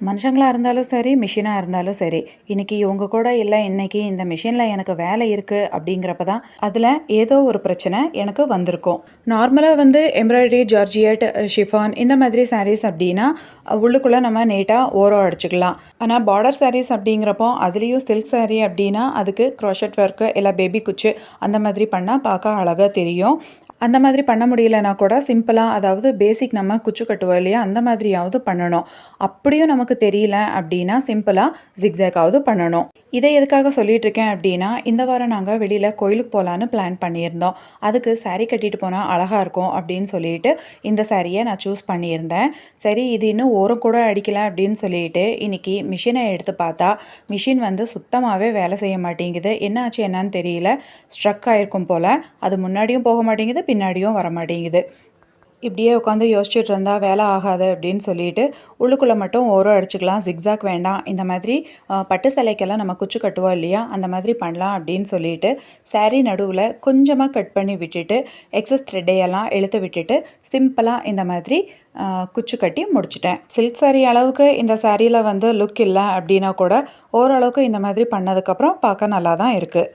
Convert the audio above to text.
மனுஷங்களா இருந்தாலும் சரி, மிஷினா இருந்தாலும் சரி. இன்னைக்கு இவங்க கூட இல்ல, இன்னைக்கு இந்த மிஷின்ல எனக்கு வேலை இருக்கு அப்படிங்கிறப்ப தான், அதுல ஏதோ ஒரு பிரச்சனை எனக்கு வந்திருக்கும். நார்மலா வந்து எம்ப்ராய்டரி, ஜார்ஜியட், ஷிஃபான் இந்த மாதிரி சாரீஸ் அப்படின்னா, உள்ளுக்குள்ள நம்ம நீட்டா ஓரம் அடிச்சுக்கலாம். ஆனா பார்டர் சாரீஸ் அப்படிங்கிறப்போ, அதுலயும் சில்க் சாரீ அப்படின்னா, அதுக்கு க்ரோஷெட் ஒர்க்கு இல்ல பேபி குச்சு அந்த மாதிரி பண்ணா பார்க்க அழகா தெரியும். அந்த மாதிரி பண்ண முடியலனா கூட சிம்பிளா அதாவது பேசிக் நம்ம குச்சு கட்டுவோம் இல்லையா? அந்த மாதிரியாவது பண்ணணும். அப்படியும் நமக்கு தெரியல அப்படின்னா, சிம்பிளா ஜிக்ஸாக்காவது பண்ணணும். இதை எதுக்காக சொல்லிட்டு இருக்கேன் அப்படின்னா, இந்த வாரம் நாங்க வெளியில கோயிலுக்கு போலான்னு பிளான் பண்ணியிருந்தோம். அதுக்கு சாரீ கட்டிட்டு போனா அழகா இருக்கும் அப்படின்னு சொல்லிட்டு, இந்த சாரிய நான் சூஸ் பண்ணியிருந்தேன். சரி இது இன்னும் ஓரம் கூட அடிக்கல அப்படின்னு சொல்லிட்டு, இன்னைக்கு மிஷினை எடுத்து பார்த்தா, மிஷின் வந்து சுத்தமாவே வேலை செய்ய மாட்டேங்குது. என்ன ஆச்சு என்னன்னு தெரியல. ஸ்ட்ரக் ஆயிருக்கும் போல. அது முன்னாடியும் போக மாட்டேங்குது, பின்னாடியும் வர மாட்டேங்குது. இப்படியே உட்காந்து யோசிச்சுட்டு இருந்தா வேலை ஆகாது அப்படின்னு சொல்லிட்டு, உள்ளுக்குள்ளே மட்டும் ஓரம் அடிச்சுக்கலாம், ஜிக்ஸாக் வேண்டாம். இந்த மாதிரி பட்டு சேலைக்கெல்லாம் நம்ம குச்சு கட்டுவோம் இல்லையா? அந்த மாதிரி பண்ணலாம் அப்படின்னு சொல்லிட்டு, சாரீ நடுவில் கொஞ்சமாக கட் பண்ணி விட்டுட்டு, எக்ஸஸ் த்ரெட்டையெல்லாம் இழுத்து விட்டுட்டு, சிம்பிளாக இந்த மாதிரி குச்சு கட்டி முடிச்சிட்டேன். சில்க் சாரீ அளவுக்கு இந்த சாரியில் வந்து லுக் இல்லை அப்படின்னா கூட, ஓரளவுக்கு இந்த மாதிரி பண்ணதுக்கப்புறம் பார்க்க நல்லா தான் இருக்குது.